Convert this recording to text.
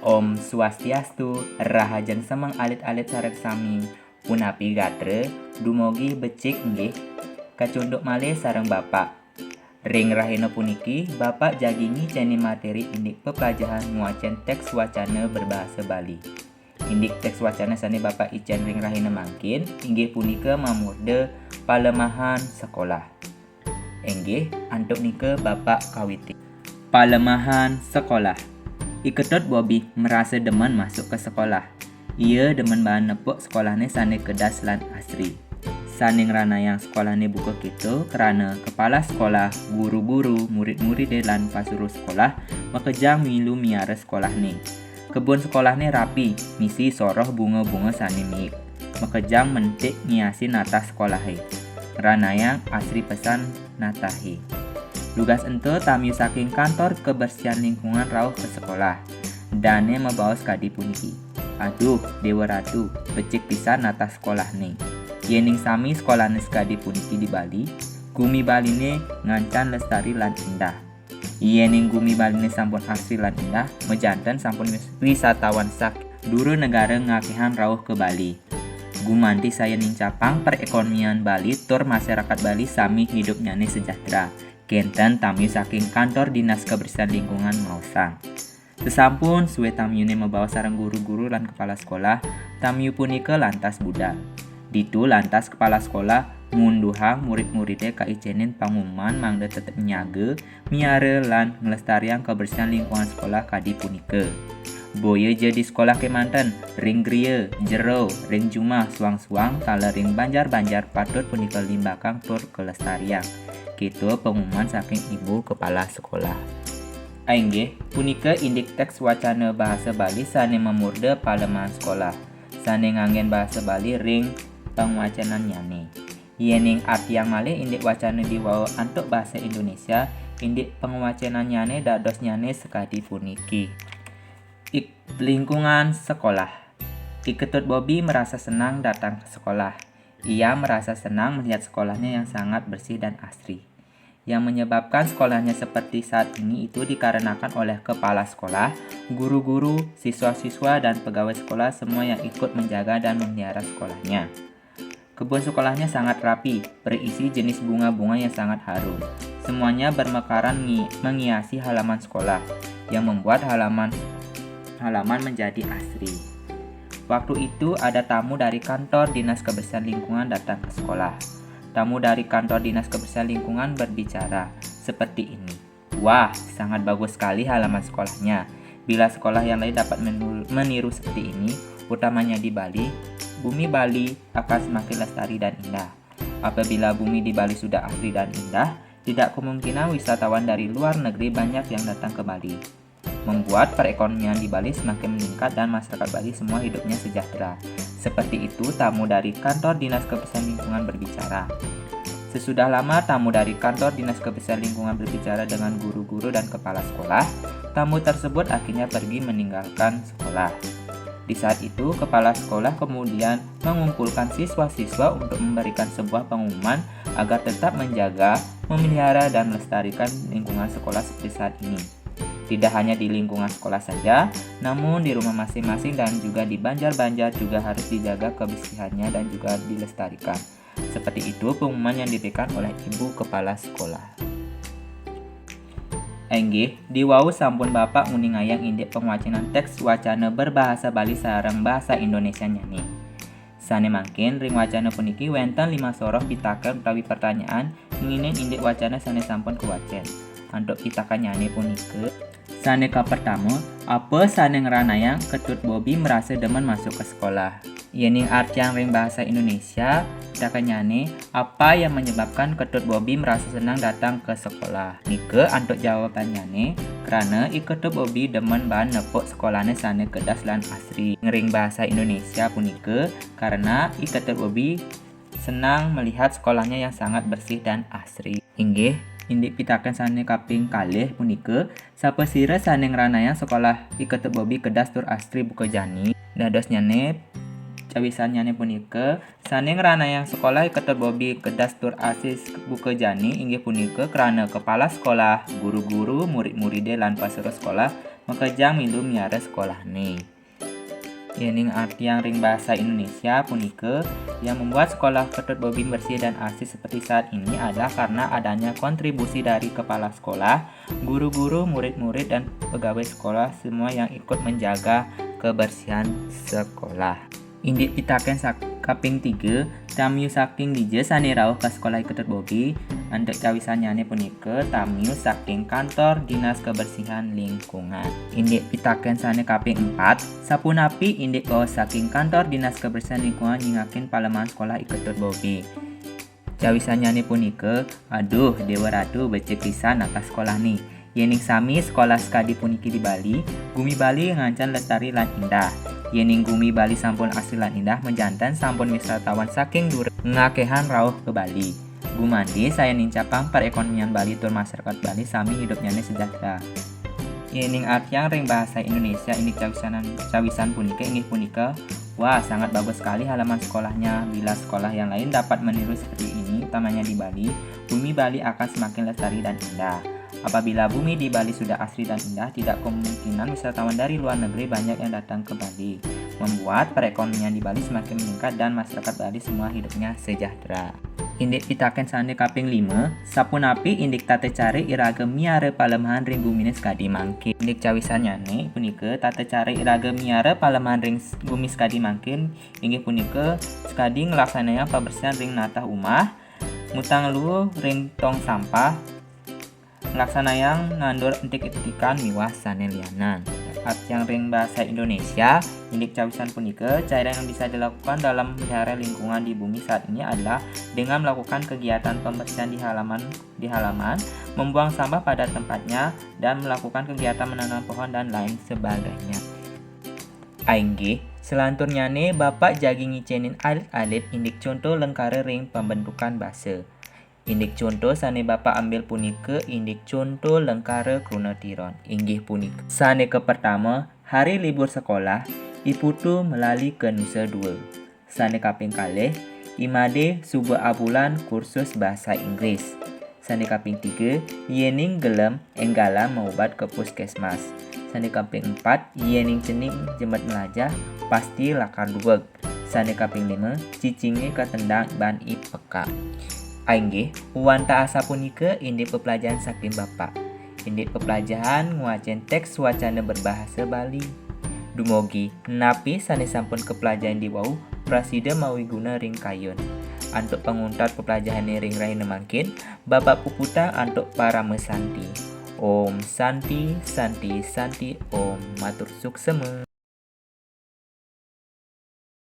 Om Swastiastu, Rahajan semang alit-alit sareng sami. Punapi gatre, dumogi becik nggih. Kacunduk malih sareng Bapak. Ring rahina puniki, Bapak jagingi ceni materi indik pepelajaran nguacen teks wacana berbahasa Bali. Indik teks wacana sane Bapak icen ring rahina mangkin, inggih punika mamurde palemahan sekolah. Enggih, antuk nika Bapak kawiti. Palemahan sekolah. Iketut Bobby merasa demen masuk ke sekolah. Ia demen bahan nepuk sekolahnya sane kedas lan asri. Saning rana yang sekolahnya buka gitu kerana kepala sekolah, guru-guru, murid-murid lan pasuruh sekolah makejang milu miara sekolah ni. Kebun sekolahnya rapi, misi soroh bunga-bunga sane miik. Makejang mentik ngiasi nata sekolahi. Rana yang asri pesan natahi. Tugas ente tamu saking kantor kebersihan lingkungan rauh ke sekolah. Dane membawa sekadi puniki. Aduh, Dewa Ratu, becik pisan nata sekolah nih. Yening sami sekolah sekadi puniki di Bali, gumi Bali ne ngancan lestari lan indah. Yening gumi Bali ne sampun asri lan indah, mejanten sampun wisatawan sak duru negara ngakihan rauh ke Bali. Gumanti saya ning capang perekonomian Bali tur masyarakat Bali sami hidupnya ne sejahtera. Kenten tamu saking kantor dinas kebersihan lingkungan mausang. Sesampun suwe tamu ne membawa sareng guru-guru lan kepala sekolah, tamu punika lantas budal. Ditu lantas kepala sekolah ngunduhang murid-muridnya kaicenin pangumuman mangda tetep nyaga, miara lan ngelestarian kebersihan lingkungan sekolah kadi punika. Boya jadi sekolah kemanten, ring griya, jero, ring jumah, suang-suang, tala ring banjar-banjar patut punika limbakang tur kelestarian. Gitu pengumuman saking ibu kepala sekolah. Ainggih, punika indik teks wacana bahasa Bali sane memurde palemahan sekolah. Sane nganggen bahasa Bali ring pengwacanan nyane. Yening arti yang malih indik wacana diwao antuk bahasa Indonesia, indik pengwacanan nyane dados nyane sekadi puniki. Lingkungan sekolah. Iketut Bobby merasa senang datang ke sekolah. Ia merasa senang melihat sekolahnya yang sangat bersih dan asri. Yang menyebabkan sekolahnya seperti saat ini itu dikarenakan oleh kepala sekolah, guru-guru, siswa-siswa, dan pegawai sekolah semua yang ikut menjaga dan memelihara sekolahnya. Kebun sekolahnya sangat rapi, berisi jenis bunga-bunga yang sangat harum. Semuanya bermekaran menghiasi halaman sekolah, yang membuat halaman menjadi asri. Waktu itu ada tamu dari kantor Dinas Kebersihan Lingkungan datang ke sekolah. Tamu dari kantor Dinas Kebersihan Lingkungan berbicara seperti ini. Wah, sangat bagus sekali halaman sekolahnya. Bila sekolah yang lain dapat meniru seperti ini, utamanya di Bali, bumi Bali akan semakin lestari dan indah. Apabila bumi di Bali sudah asri dan indah, tidak kemungkinan wisatawan dari luar negeri banyak yang datang ke Bali. Membuat perekonomian di Bali semakin meningkat dan masyarakat Bali semua hidupnya sejahtera. Seperti itu tamu dari kantor Dinas Kebersihan Lingkungan berbicara. Sesudah lama tamu dari kantor Dinas Kebersihan Lingkungan berbicara dengan guru-guru dan kepala sekolah, tamu tersebut akhirnya pergi meninggalkan sekolah. Di saat itu, kepala sekolah kemudian mengumpulkan siswa-siswa untuk memberikan sebuah pengumuman agar tetap menjaga, memelihara, dan melestarikan lingkungan sekolah seperti saat ini. Tidak hanya di lingkungan sekolah saja, namun di rumah masing-masing dan juga di banjar-banjar juga harus dijaga kebersihannya dan juga dilestarikan. Seperti itu pengumuman yang diberikan oleh ibu kepala sekolah. Enggih, di wau sampun Bapak nguning ayang indik pengwacanan teks wacana berbahasa Bali sareng bahasa Indonesia nyani. Sane mangkin ring wacana puniki wenten 5 soroh pitaken utawi pertanyaan inginin indik wacana sane sampun kewacen. Untuk pitakan nyane punike sane ka pertama, apa sane ngranayang Ketut Bobby merasa demen masuk ke sekolah. Yening artian ring bahasa Indonesia, pitakan nyane, apa yang menyebabkan Ketut Bobby merasa senang datang ke sekolah. Nike antuk jawaban nyane, karena Ketut Bobby demen bahan nepuk sekolahnya sane kedas lan asri. Ngering bahasa Indonesia punike, karena Ketut Bobby senang melihat sekolahnya yang sangat bersih dan asri. Inggih, indik pitaken sane kaping kalih punika, sapa sira sane ngranayang sekolah Ketut Bobby kedas tur asri buka jani. Dados nyane cawisan nyane punika, sane ngranayang sekolah Ketut Bobby kedas tur asri buka jani inggih punika karena kepala sekolah, guru-guru, murid-muride lan pasuruh sekolah Mekejang milu miara sekolah nih. Yening artian ring bahasa Indonesia punike yang membuat sekolah Ketut Bobim bersih dan asri seperti saat ini adalah karena adanya kontribusi dari kepala sekolah, guru-guru, murid-murid, dan pegawai sekolah semua yang ikut menjaga kebersihan sekolah. Indik pitaken kaping 3 tamiu saking dije sane rawuh ke sekolah Ketut Bobi. Andek cawisannyane punike tamiu saking kantor dinas kebersihan lingkungan. Indik pitaken sane kaping 4 sapunapi indik bawa saking kantor dinas kebersihan lingkungan nyingakin paleman sekolah Ketut Bobi. Cawisannyane punike, aduh dewa ratu becek pisan atas sekolah nih. Yening sami sekolah skadi puniki di Bali, Gumi Bali ngancan lestari lan indah. Yening Gumi Bali sampun asli lan indah menjantan sampun wisatawan saking dur ngakehan rawuh ke Bali. Gumandi saya nincapang perekonomian Bali tur masyarakat Bali sami hidupnya sejahtera. Yening artian ring bahasa Indonesia ini cawisan punika inggih punika. Wah, sangat bagus sekali halaman sekolahnya. Bila sekolah yang lain dapat meniru seperti ini, utamanya di Bali, Bumi Bali akan semakin lestari dan indah. Apabila bumi di Bali sudah asri dan indah, tidak kemungkinan wisatawan dari luar negeri banyak yang datang ke Bali, membuat perekonomian di Bali semakin meningkat dan masyarakat Bali semua hidupnya sejahtera. Indik pitaken sane kaping 5, sapunapi indik tate cari irage miare palemahan ring gumine skadi mangkin. Indik cawisannyane punike tate cari irage miare palemahan ring gumi skadi mangkin inggih punike skadi ngelaksananya pembersihan ring natah umah, mutang lu ring tong sampah, ngelaksanayang ngandur entik-entikan miwah sane lianan. Artian ring bahasa Indonesia, indik cawisan punike, cara yang bisa dilakukan dalam memelihara lingkungan di bumi saat ini adalah dengan melakukan kegiatan pembersihan di halaman, membuang sampah pada tempatnya, dan melakukan kegiatan menanam pohon dan lain sebagainya. Aingge, selanturnyane Bapak jagi ngicenin alit-alit indik contoh lengkare ring pembentukan basa. Indik contoh sane Bapak ambil punike indik contoh lengkare krunatiron. Inggih punike. Sane ke pertama, hari libur sekolah, iputu melali ke nusa 2. Sane kaping kalih, imade subuh abulan kursus bahasa Inggris. Sane kaping 3, yening gelem enggala maubat ke puskesmas. Sane kaping 4, yening cening jemet melajah pasti lakar duweg. Sane kaping 5, cicinge ketendang ban ipeka. Aingge, wanta asa punike indik pepelajaran saking Bapak. Indik pepelajaran nguacen teks wacana berbahasa Bali. Dumogi, napi sane sampun kepelajaran di wau, prasida mawi guna ring kayun. Antuk penguntat pepelajaran ring rahina mangkin, Bapak puputa antuk para mesanti. Om Santi, Santi, Santi, Om matur suksema.